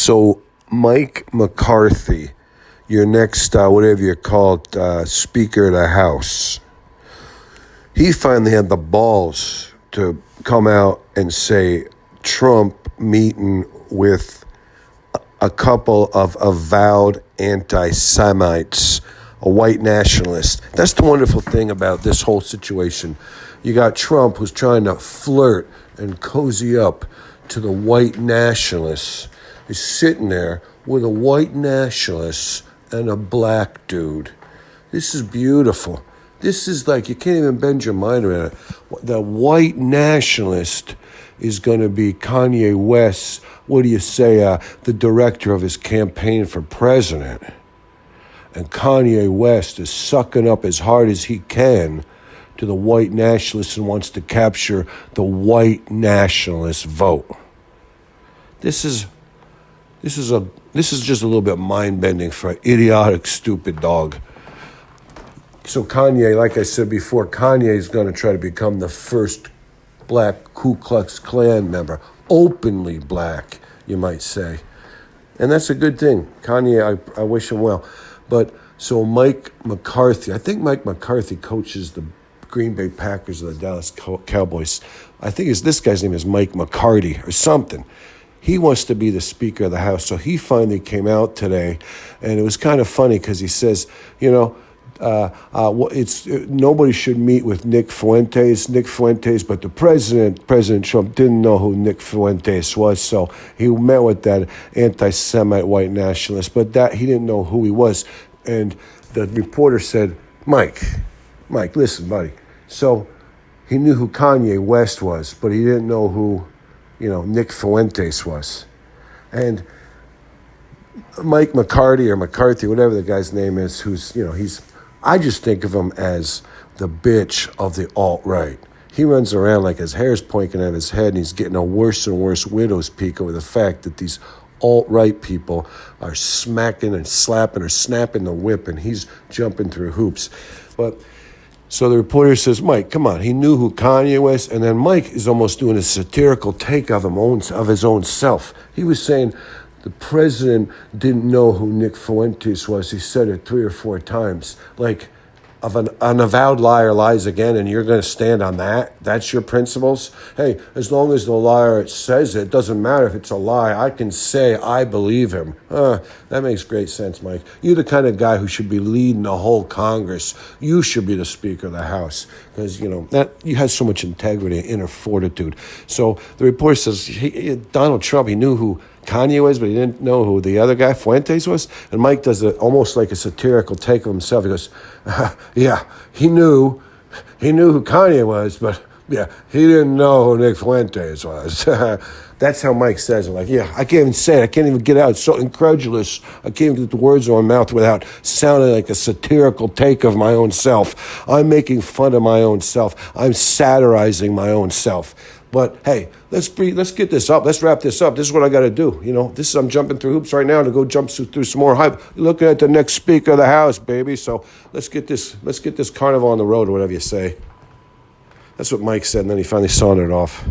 So Mike McCarthy, your next, whatever you call it, Speaker of the House, he finally had the balls to come out and say Trump meeting with a couple of avowed anti-Semites, a white nationalist. That's the wonderful thing about this whole situation. You got Trump, who's trying to flirt and cozy up to the white nationalists. He's sitting there with a white nationalist and a black dude. This is beautiful. This is like, you can't even bend your mind around it. The white nationalist is going to be Kanye West, what do you say, the director of his campaign for president. And Kanye West is sucking up as hard as he can to the white nationalists and wants to capture the white nationalist vote. This is just a little bit mind-bending for an idiotic, stupid dog. So Kanye, like I said before, Kanye is going to try to become the first black Ku Klux Klan member. Openly black, you might say. And that's a good thing. Kanye, I wish him well. But so Mike McCarthy, I think Mike McCarthy coaches the Green Bay Packers or the Dallas Cowboys. I think this guy's name is Mike McCarthy or something. He wants to be the Speaker of the House. So he finally came out today, and it was kind of funny because he says, nobody should meet with Nick Fuentes, but the President Trump, didn't know who Nick Fuentes was, so he met with that anti-Semite white nationalist, but that he didn't know who he was. And the reporter said, Mike, listen, buddy. So he knew who Kanye West was, but he didn't know who Nick Fuentes was. And Mike McCarthy or McCarthy, whatever the guy's name is, I just think of him as the bitch of the alt-right. He runs around like his hair's pointing at his head, and he's getting a worse and worse widow's peak over the fact that these alt-right people are smacking and slapping or snapping the whip, and he's jumping through hoops. But so the reporter says, Mike, come on. He knew who Kanye was, and then Mike is almost doing a satirical take of his own self. He was saying the president didn't know who Nick Fuentes was. He said it 3 or 4 times. Like, of an avowed liar lies again, and you're going to stand on that? That's your principles? Hey, as long as the liar says it, doesn't matter if it's a lie. I can say I believe him. That makes great sense, Mike. You're the kind of guy who should be leading the whole Congress. You should be the Speaker of the House because, that you have so much integrity and inner fortitude. So the report says Donald Trump, he knew who Kanye was, but he didn't know who the other guy, Fuentes, was. And Mike does it almost like a satirical take of himself. He goes, yeah, he knew who Kanye was, but yeah, he didn't know who Nick Fuentes was. That's how Mike says it. Like, yeah, I can't even say it. I can't even get out. It's so incredulous. I can't even get the words in my mouth without sounding like a satirical take of my own self. I'm making fun of my own self. I'm satirizing my own self. But hey, let's get this up. Let's wrap this up. This is what I got to do. I'm jumping through hoops right now to go jump through some more hype. Looking at the next Speaker of the House, baby. So let's get this carnival on the road, or whatever you say. That's what Mike said, and then he finally sauntered off.